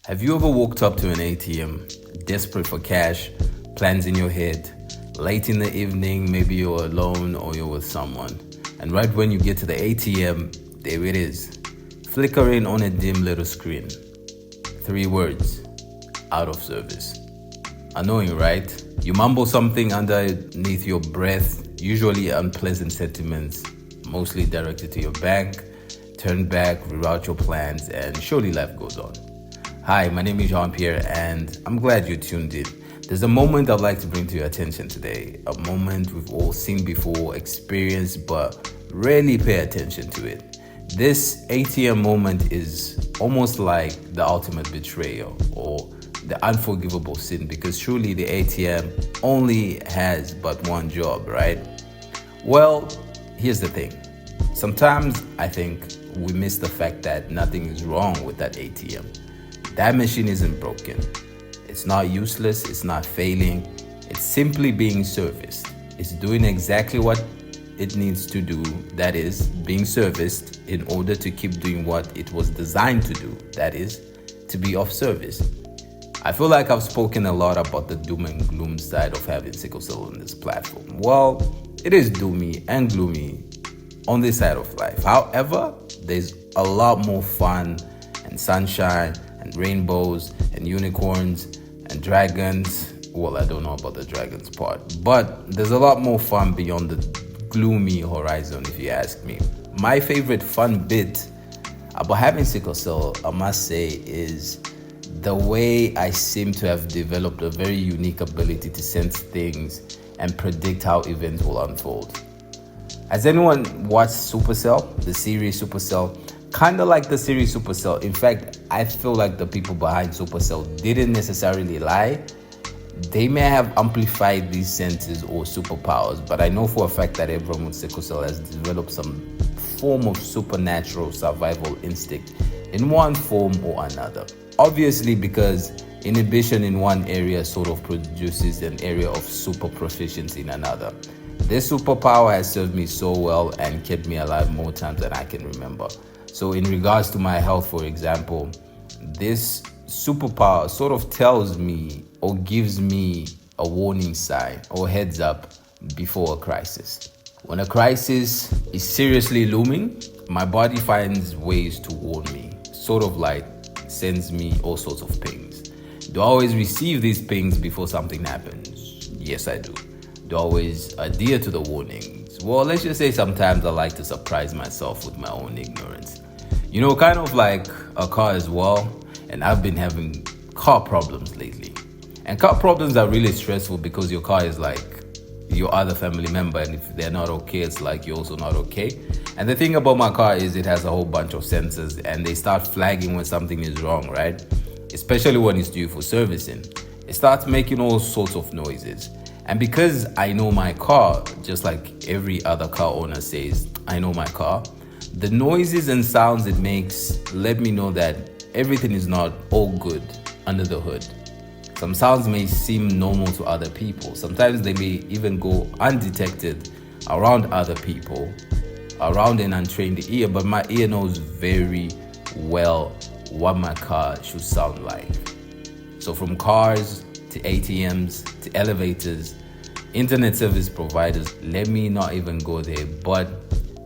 Have you ever walked up to an ATM, desperate for cash, plans in your head, late in the evening, maybe you're alone or you're with someone, and right when you get to the ATM, there it is, flickering on a dim little screen. 3 words, out of service. Annoying, right? You mumble something underneath your breath, usually unpleasant sentiments, mostly directed to your bank, turn back, reroute your plans, and surely life goes on. Hi, my name is Jean-Pierre, and I'm glad you tuned in. There's a moment I'd like to bring to your attention today, a moment we've all seen before, experienced, but rarely pay attention to it. This ATM moment is almost like the ultimate betrayal or the unforgivable sin, because truly the ATM only has but one job, right? Well, here's the thing. Sometimes I think we miss the fact that nothing is wrong with that ATM. That machine isn't broken. It's not useless. It's not failing. It's simply being serviced. It's doing exactly what it needs to do. That is, being serviced in order to keep doing what it was designed to do. That is, to be of service. I feel like I've spoken a lot about the doom and gloom side of having sickle cell on this platform. Well, it is doomy and gloomy on this side of life. However, there's a lot more fun and sunshine and rainbows and unicorns and dragons. Well, I don't know about the dragons part, but there's a lot more fun beyond the gloomy horizon, if you ask me. My favorite fun bit about having sickle cell, I must say, is the way I seem to have developed a very unique ability to sense things and predict how events will unfold. Has anyone watched Supercell, the series Supercell? Kind of like the series Supercell. In fact, I feel like the people behind Supercell didn't necessarily lie. They may have amplified these senses or superpowers, but I know for a fact that everyone with sickle cell has developed some form of supernatural survival instinct in one form or another. Obviously, because inhibition in one area sort of produces an area of super proficiency in another. This superpower has served me so well and kept me alive more times than I can remember. So in regards to my health, for example, this superpower sort of tells me or gives me a warning sign or heads up before a crisis. When a crisis is seriously looming, my body finds ways to warn me, sort of like sends me all sorts of pings. Do I always receive these pings before something happens? Yes, I do. Do I always adhere to the warnings? Well, let's just say sometimes I like to surprise myself with my own ignorance. You know, kind of like a car as well. And I've been having car problems lately. And car problems are really stressful because your car is like your other family member. And if they're not okay, it's like you're also not okay. And the thing about my car is it has a whole bunch of sensors and they start flagging when something is wrong, right? Especially when it's due for servicing. It starts making all sorts of noises. And because I know my car, just like every other car owner says, I know my car, the noises and sounds it makes let me know that everything is not all good under the hood. Some sounds may seem normal to other people. Sometimes they may even go undetected around other people, around an untrained ear, but my ear knows very well what my car should sound like. So from cars to ATMs to elevators, internet service providers, let me not even go there, but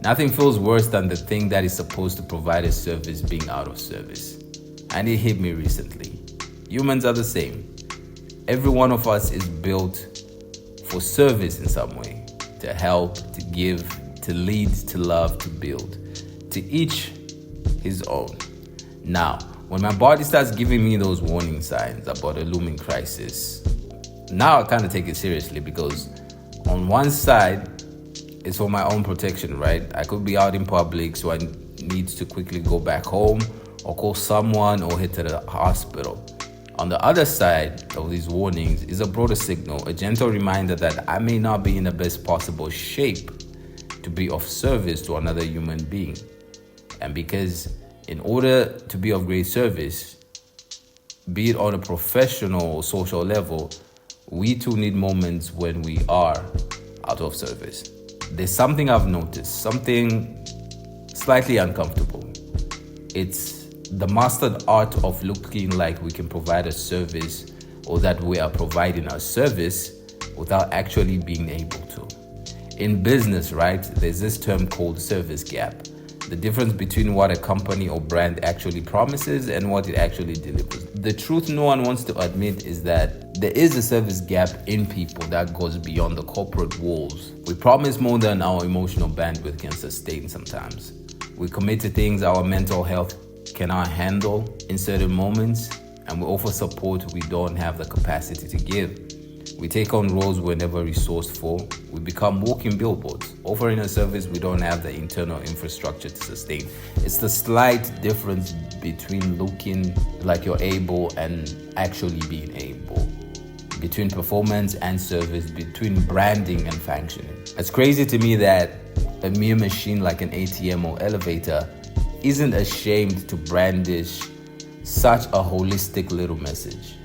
nothing feels worse than the thing that is supposed to provide a service being out of service. And it hit me recently. Humans are the same. Every one of us is built for service in some way, to help, to give, to lead, to love, to build. To each his own. Now, when my body starts giving me those warning signs about a looming crisis, now I kind of take it seriously, because on one side, it's for my own protection, right? I could be out in public, so I need to quickly go back home or call someone or head to the hospital. On the other side of these warnings is a broader signal, a gentle reminder that I may not be in the best possible shape to be of service to another human being. And because in order to be of great service, be it on a professional or social level, we too need moments when we are out of service. There's something I've noticed, something slightly uncomfortable. It's the mastered art of looking like we can provide a service, or that we are providing a service without actually being able to. In business, right, there's this term called service gap. The difference between what a company or brand actually promises and what it actually delivers. The truth no one wants to admit is that there is a service gap in people that goes beyond the corporate walls. We promise more than our emotional bandwidth can sustain sometimes. We commit to things our mental health cannot handle in certain moments, and we offer support we don't have the capacity to give. We take on roles we're never resourced for. We become walking billboards, offering a service we don't have the internal infrastructure to sustain. It's the slight difference between looking like you're able and actually being able, between performance and service, between branding and functioning. It's crazy to me that a mere machine like an ATM or elevator isn't ashamed to brandish such a holistic little message: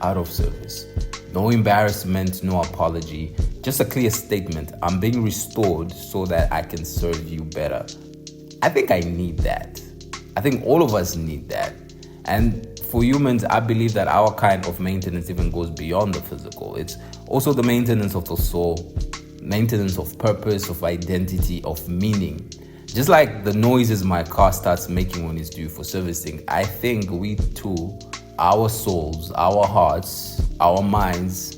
out of service. No embarrassment, no apology, just a clear statement: I'm being restored so that I can serve you better. I think I need that. I think all of us need that. And for humans, I believe that our kind of maintenance even goes beyond the physical. It's also the maintenance of the soul, maintenance of purpose, of identity, of meaning. Just like the noises my car starts making when it's due for servicing, I think we too, our souls, our hearts, our minds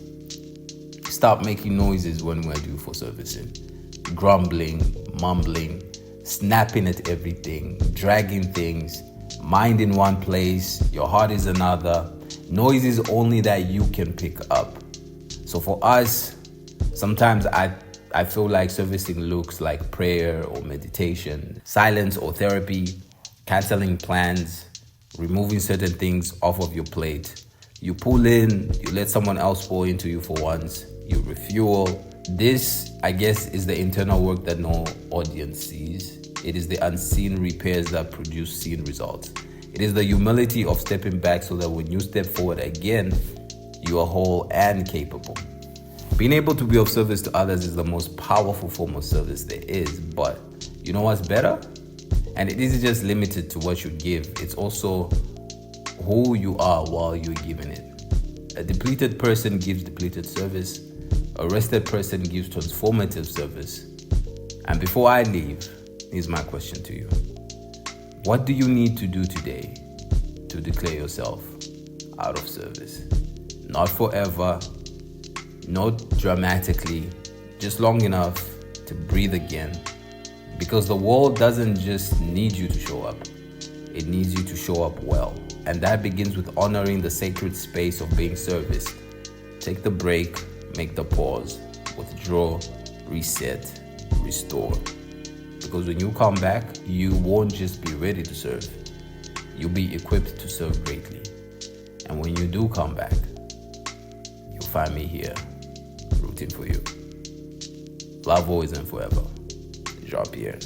start making noises when we're due for servicing. Grumbling, mumbling, snapping at everything, dragging things, mind in one place, your heart is another. Noises only that you can pick up. So for us, sometimes I feel like servicing looks like prayer or meditation, silence or therapy, canceling plans, removing certain things off of your plate. You pull in, you let someone else pour into you for once, you refuel. This, I guess, is the internal work that no audience sees. It is the unseen repairs that produce seen results. It is the humility of stepping back so that when you step forward again, you are whole and capable. Being able to be of service to others is the most powerful form of service there is, but you know what's better? And it isn't just limited to what you give, it's also who you are while you're giving it. A depleted person gives depleted service. A rested person gives transformative service. And before I leave, here's my question to you. What do you need to do today to declare yourself out of service? Not forever, not dramatically, just long enough to breathe again. Because the world doesn't just need you to show up, it needs you to show up well. And that begins with honoring the sacred space of being serviced. Take the break, make the pause, withdraw, reset, restore. Because when you come back, you won't just be ready to serve, you'll be equipped to serve greatly. And when you do come back, you'll find me here, rooting for you. Love always and forever. Jean-Pierre.